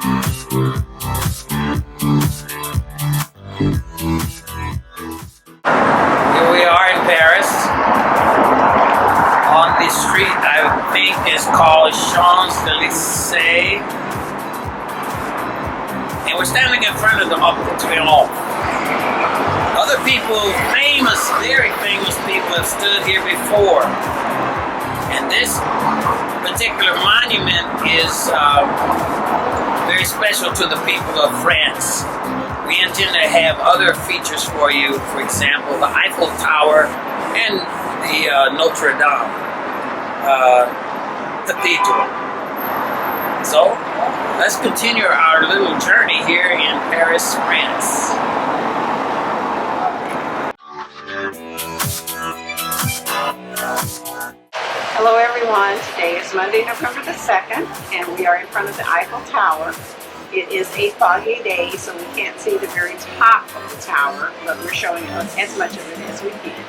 Here we are in Paris, on the street I think is called Champs-Élysées, and we're standing in front of the Arc de Triomphe. Other people, very famous people, have stood here before, and this particular monument is very special to the people of France. We intend to have other features for you, for example, the Eiffel Tower and the Notre Dame Cathedral. So, let's continue our little journey here in Paris, France. Hello everyone, today is Monday, November the 2nd, and we are in front of the Eiffel Tower. It is a foggy day, so we can't see the very top of the tower, but we're showing as much of it as we can.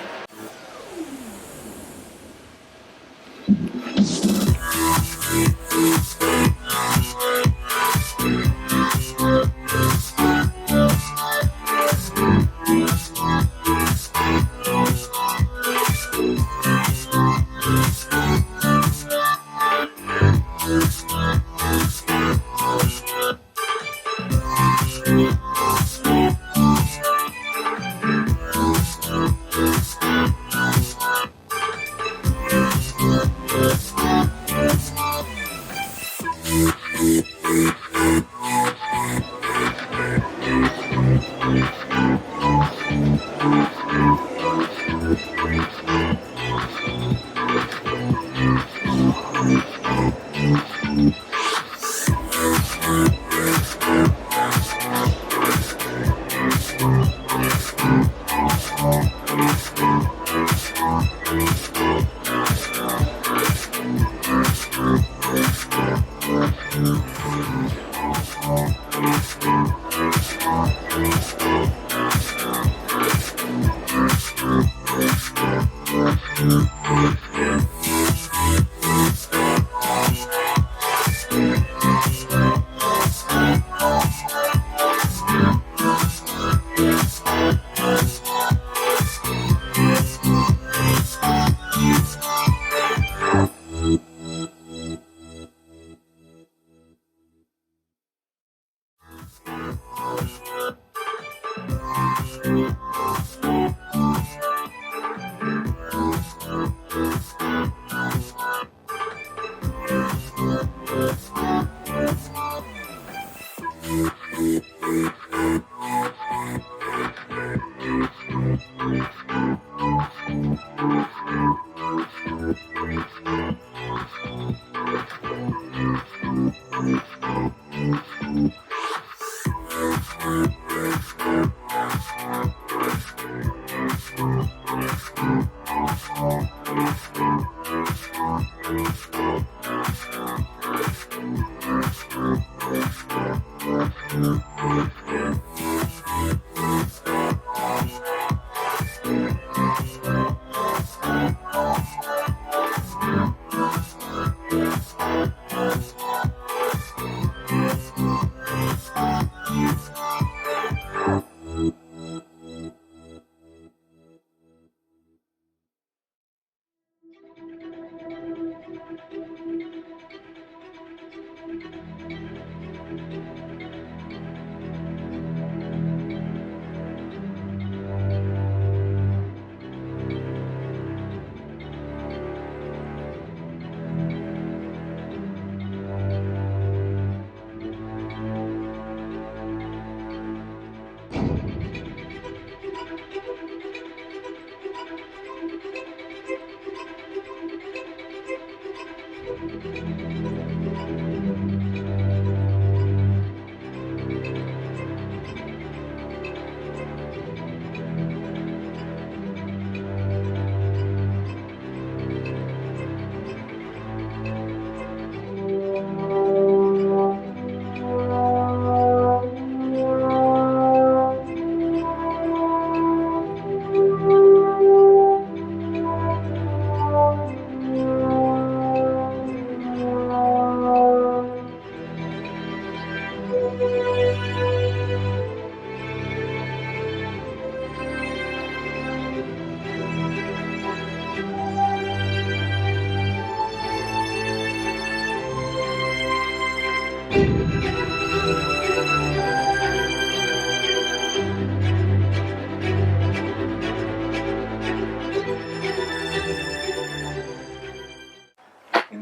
In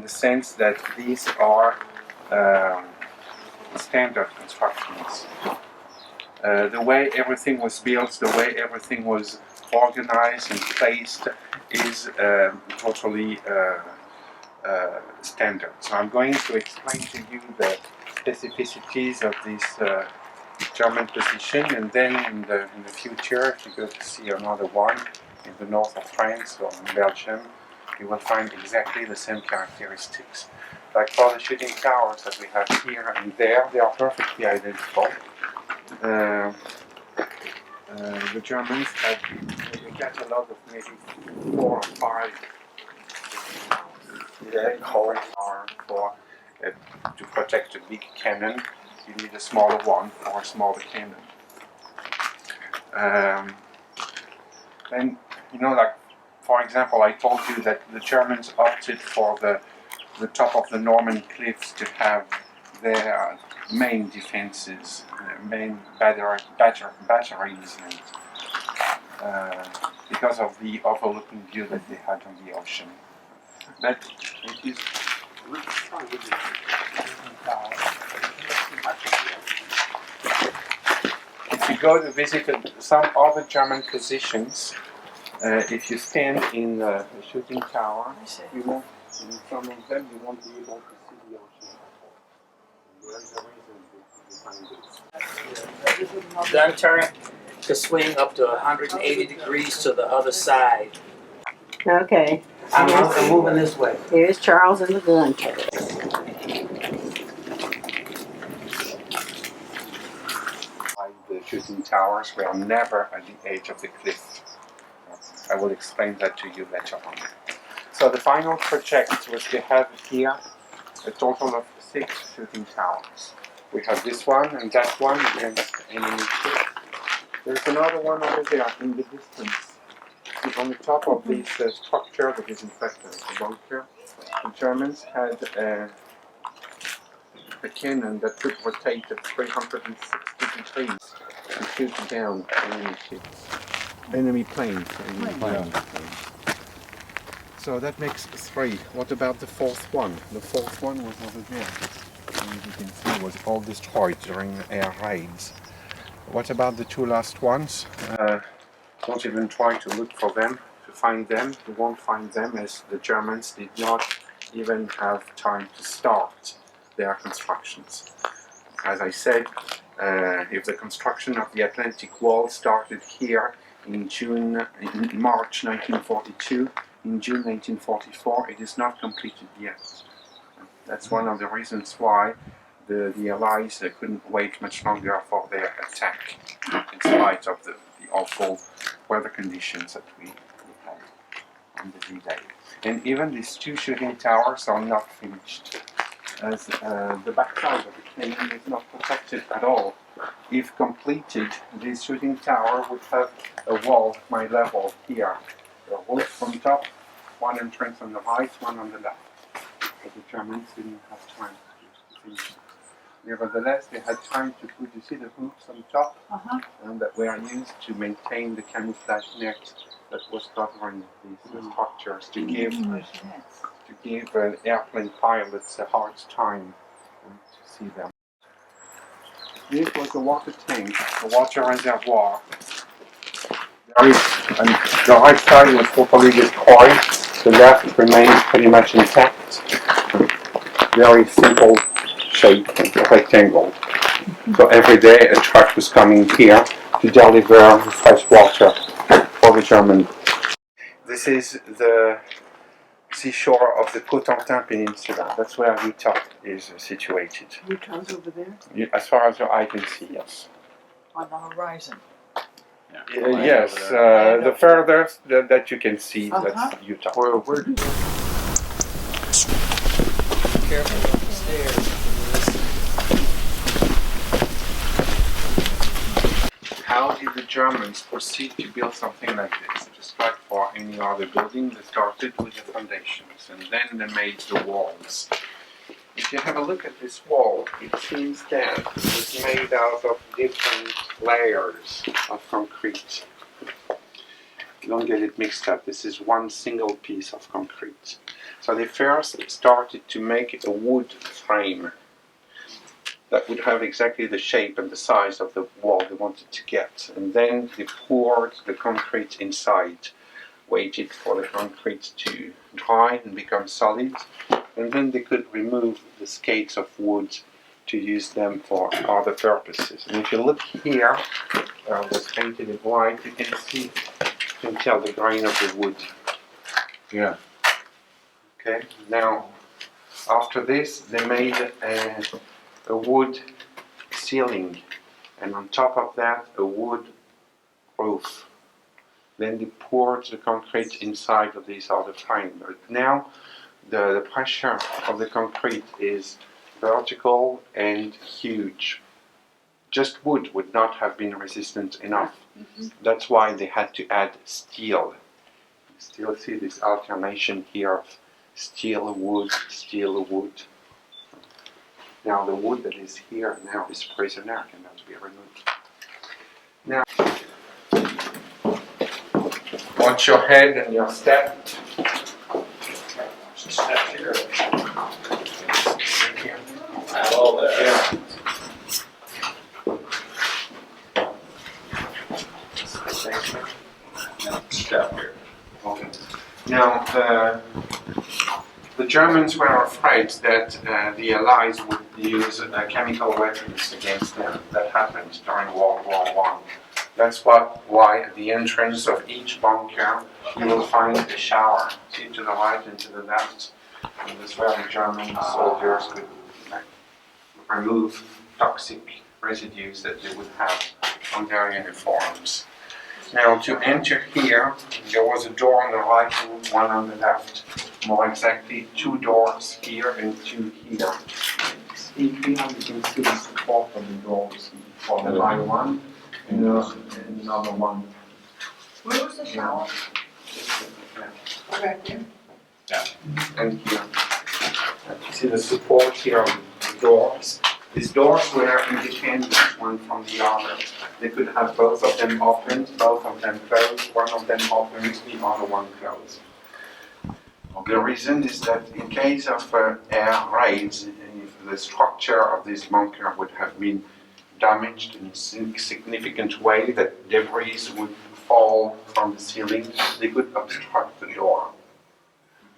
the sense that these are standard constructions. The way everything was built, the way everything was organized and placed is totally standard. So I'm going to explain to you the specificities of this German position, and then in the future, if you go to see another one in the north of France or in Belgium, you will find exactly the same characteristics. Like for the shooting towers that we have here and there, they are perfectly identical. The Germans had a catalog of maybe 4 or 5 they are for to protect a big cannon. You need a smaller one for a smaller cannon. Then, you know, like for example, I told you that the Germans opted for the top of the Normandy cliffs to have their main defenses, main batteries, and, because of the overlooking view that they had on the ocean. But it is. If you go to visit some other German positions, if you stand in the shooting tower, you won't. In some of them, you won't be able to see the ocean at all. There is a reason behind this. Gun turret to swing up to 180 degrees to the other side. Okay. I'm moving this way. Here's Charles and the gun turret. The shooting towers were never at the edge of the cliff. I will explain that to you later on. So the final project was to have here a total of 6 shooting towers. We have this one and that one against enemy ships. There's another one over there in the distance. It's on the top of this structure that is in fact a bunker. The Germans had a cannon that could rotate at 360 degrees to shoot down enemy ships. Enemy planes. So that makes 3. What about the 4th one? The 4th one was over there. As you can see, was all destroyed during air raids. What about the 2 last ones? Don't even try to look for them, to find them. You won't find them, as the Germans did not even have time to start their constructions. As I said, if the construction of the Atlantic Wall started here in March 1942, in June 1944, it is not completed yet. That's one of the reasons why the Allies couldn't wait much longer for their attack, in spite of the awful weather conditions that we had on the D-Day. And even these 2 shooting towers are not finished, as the backside of the cannon is not protected at all. If completed, this shooting tower would have a wall at my level here. A roof from top, 1 entrance on the right, 1 on the left. But the Germans didn't have time to finish it. Nevertheless, they had time to put, you see the roofs on top, and that were used to maintain the camouflage net that was covering these structures to give airplane pilots a hard time to see them. This was the water tank, the water reservoir. And the right side was totally destroyed. The left remains pretty much intact. Very simple shape, rectangle. So every day a truck was coming here to deliver fresh water for the German. This is the seashore of the Cotentin Peninsula. That's where Utah is situated. Utah's over there? As far as your eye can see, yes. On the horizon? Yes, the furthest that you can see, that's Utah. Where do you... Careful with the stairs. how did the Germans proceed to build something like this? Just like for any other building, they started with the foundations and then they made the walls. If you have a look at this wall, it seems that it was made out of different layers of concrete. Don't get it mixed up. This is one single piece of concrete. So they first started to make a wood frame that would have exactly the shape and the size of the wall they wanted to get. And then they poured the concrete inside, waited for the concrete to dry and become solid, and then they could remove the skates of wood to use them for other purposes. And if you look here, what's painted in white, you can see, you can tell the grain of the wood. Yeah. Okay, now after this they made a wood ceiling, and on top of that a wood roof. Then they poured the concrete inside of this other frame. But now the pressure of the concrete is vertical and huge. Just wood would not have been resistant enough. That's why they had to add steel. You still see this alternation here of steel, wood, steel, wood. Now the wood that is here now is prisoner, cannot be removed. Now, watch your head and your step. Step here. Here. All there. Yeah. Step here. Okay. Now, the Germans were afraid that the Allies would use chemical weapons against them. That happened during World War I. That's why at the entrance of each bunker you will find a shower. See, to the right and to the left. And that's where the German soldiers could remove toxic residues that they would have on their uniforms. Now, to enter here, there was a door on the right and one on the left. More exactly, two doors here and two here. Here you can see the support of the doors for the right one and another one. Where was the shower? Right there. And here. You see the support here of the doors. These doors were independent one from the other. They could have both of them opened, both of them closed, one of them opened, the other one closed. The reason is that in case of air raids, if the structure of this bunker would have been damaged in a significant way, that debris would fall from the ceiling, they could obstruct the door.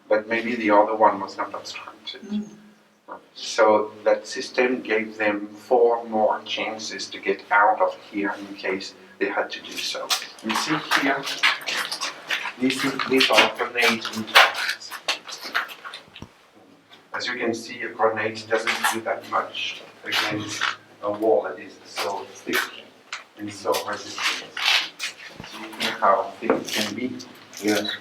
But maybe the other one was not obstructed. So that system gave them 4 more chances to get out of here in case they had to do so. You see here, these are grenade impacts. As you can see, a grenade doesn't do that much against a wall that is so thick and so resistant. So you know how thick it can be? Yes.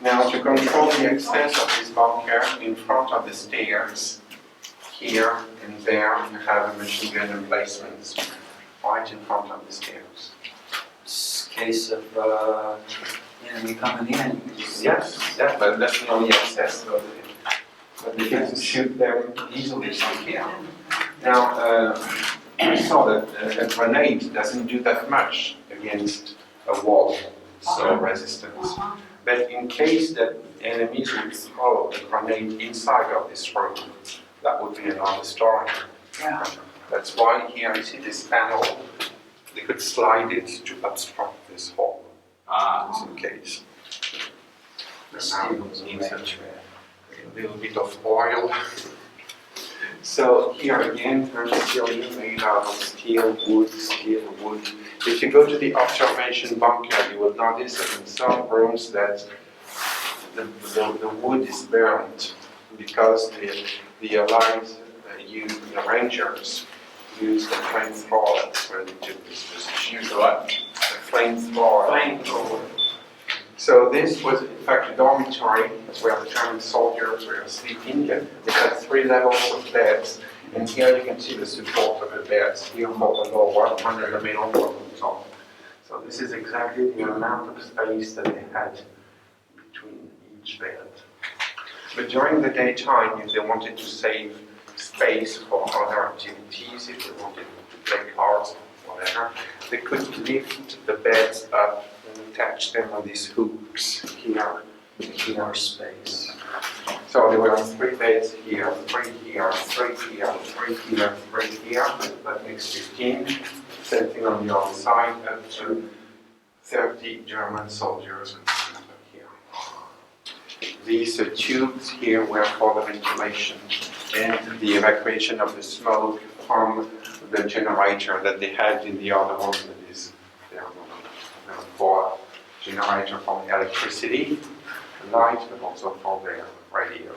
Now, to control the access of this bunker in front of the stairs, here and there, you have a machine gun emplacements right in front of the stairs. It's a case of enemy coming in. Yes, yeah, but that's the only access. But they can shoot them easily from here. Now, I saw that a grenade doesn't do that much against a wall, so resistance. But in case that enemies would throw a grenade inside of this room, that would be another story. Yeah. That's why here you see this panel, they could slide it to obstruct this hole, just in case. And now it needs a little bit of oil. So here again, there's a ceiling made out of steel, wood. If you go to the observation bunker, you will notice that in some rooms that the wood is burnt because the Allies used the Rangers used a flamethrower. That's where they took this position. Use what? A flamethrower. Flamethrower. So this was in fact a dormitory where the German soldiers were sleeping. They had 3 levels of beds, and here you can see the support of the beds. Here for the lower one, one in the middle, one on top. So this is exactly the amount of space that they had between each bed. But during the daytime, if they wanted to save space for other activities, if they wanted to play cards, whatever, they could lift the beds up and attach them on these hooks here to keep more space. So there were 3 beds here, 3 here, 3 here, 3 here, 3 here. That makes 15. Same thing on the other side, up to 30 German soldiers here. These tubes here were for the ventilation and the evacuation of the smoke from the generator that they had in the other room. That is for generator for electricity, light, but also for the radio.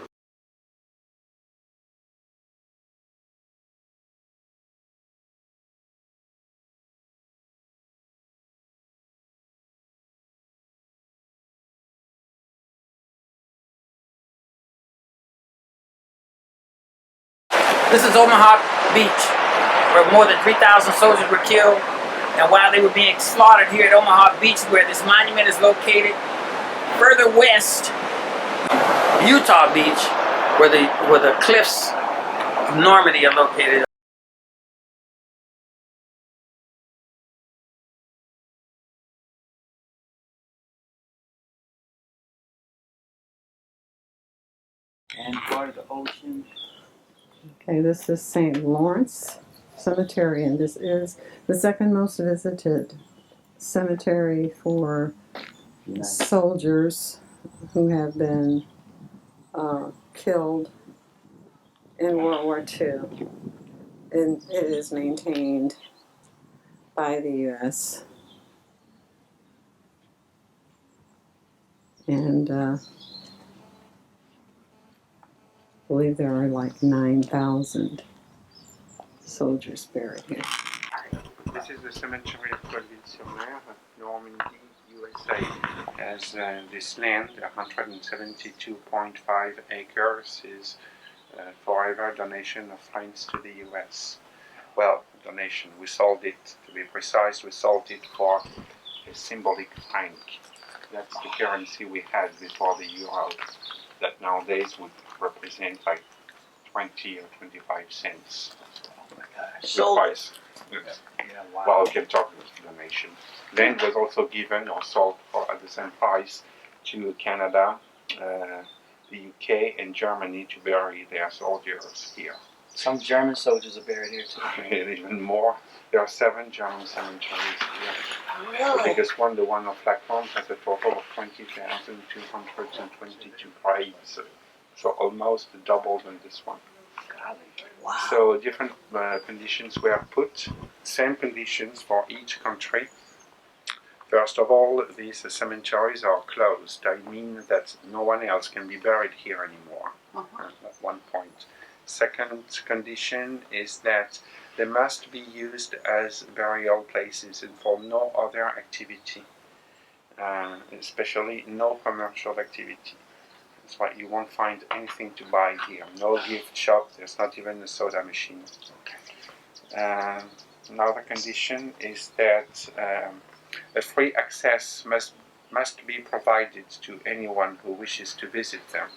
This is Omaha Beach, where more than 3,000 soldiers were killed. And while they were being slaughtered here at Omaha Beach, where this monument is located, further west, Utah Beach, where the cliffs of Normandy are located. And part of the ocean. Okay, this is St. Lawrence Cemetery, and this is the second most visited cemetery for soldiers who have been killed in World War II. And it is maintained by the U.S. And I believe there are like 9,000 soldiers buried here. This is the cemetery of Colville-sur-Mer, Normandy, USA. As this land, 172.5 acres, is forever donation of France to the US. Well, donation, we sold it, to be precise, we sold it for a symbolic franc. That's the currency we had before the euro, that nowadays would represent like 20 or 25 cents. Oh my gosh. So- The price. Yeah, wow. Well, we can talk about donation. Land was also given or sold for at the same price to Canada, the UK, and Germany to bury their soldiers here. Some German soldiers are buried here too. And even more, there are 7 German cemeteries here. The biggest one, the one of Lacan, has a total of 20,222 graves. So almost double than this one. Wow. So different conditions were put, same conditions for each country. First of all, these cemeteries are closed. I mean that no one else can be buried here anymore, at one point. Second condition is that they must be used as burial places and for no other activity, especially no commercial activity. That's why you won't find anything to buy here. No gift shop, there's not even a soda machine. Another condition is that a free access must be provided to anyone who wishes to visit them.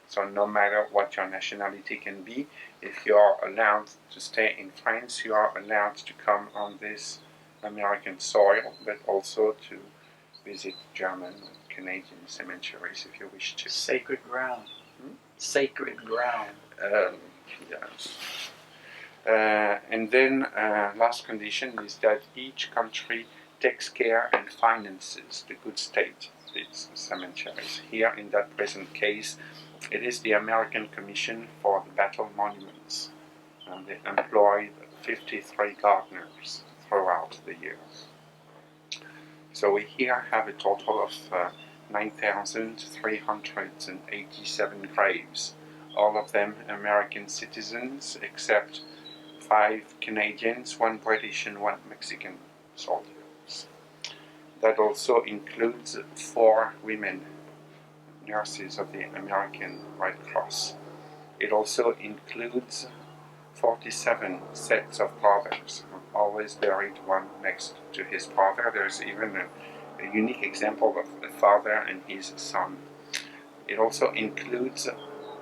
So no matter what your nationality can be, if you are allowed to stay in France, you are allowed to come on this American soil, but also to visit German and Canadian cemeteries if you wish to. Sacred ground. Sacred ground. Yes. And then last condition is that each country takes care and finances the good state of its cemeteries. Here, in that present case, it is the American Commission for the Battle Monuments. And they employ 53 gardeners throughout the years. So we here have a total of 9,387 graves, all of them American citizens, except 5 Canadians, 1 British and 1 Mexican soldiers. That also includes 4 women nurses of the American Red Cross. It also includes 47 sets of brothers, always buried one next to his brother. There's even a unique example of a father and his son. It also includes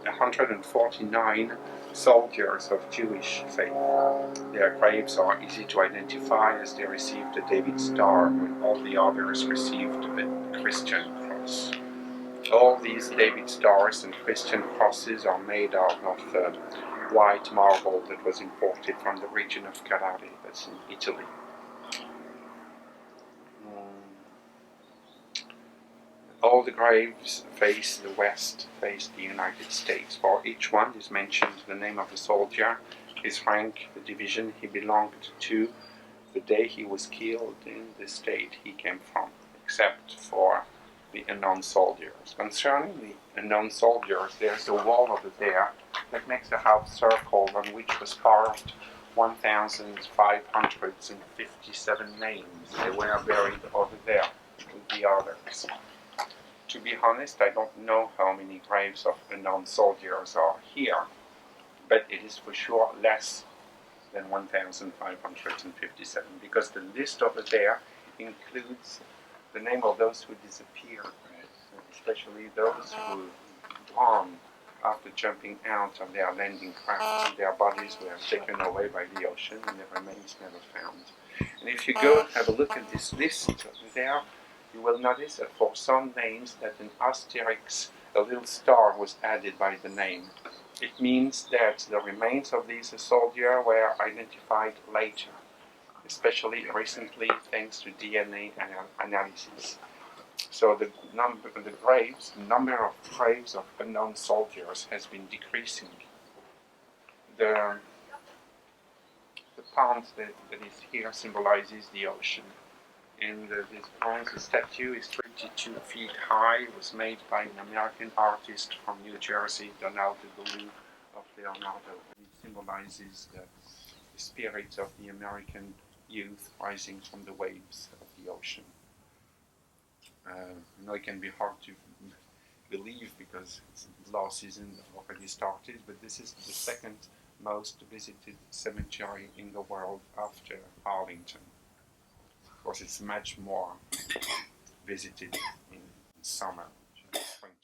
149 soldiers of Jewish faith. Their graves are easy to identify as they received a David Star when all the others received a Christian cross. All these David Stars and Christian crosses are made out of white marble that was imported from the region of Carrare, that's in Italy. All the graves face the west, face the United States. For each one is mentioned the name of the soldier, his rank, the division he belonged to, the day he was killed, in the state he came from, except for the unknown soldiers. Concerning the unknown soldiers, there's a wall over there that makes a half circle on which was carved 1,557 names. They were buried over there with the others. To be honest, I don't know how many graves of unknown soldiers are here, but it is for sure less than 1,557, because the list over there includes the name of those who disappeared, especially those who drowned after jumping out of their landing craft. Their bodies were taken away by the ocean and their remains never found. And if you go have a look at this list there, you will notice that for some names that an asterisk, a little star, was added by the name. It means that the remains of these soldiers were identified later, especially recently thanks to DNA analysis. So the number of graves of unknown soldiers has been decreasing. The pond that is here symbolizes the ocean. And this bronze statue is 22 feet high. It was made by an American artist from New Jersey, Donald Blue of Leonardo. It symbolizes the spirit of the American youth rising from the waves of the ocean. I know it can be hard to believe because the last season already started, but this is the second most visited cemetery in the world after Arlington. Of course, it's much more visited in summer, springtime.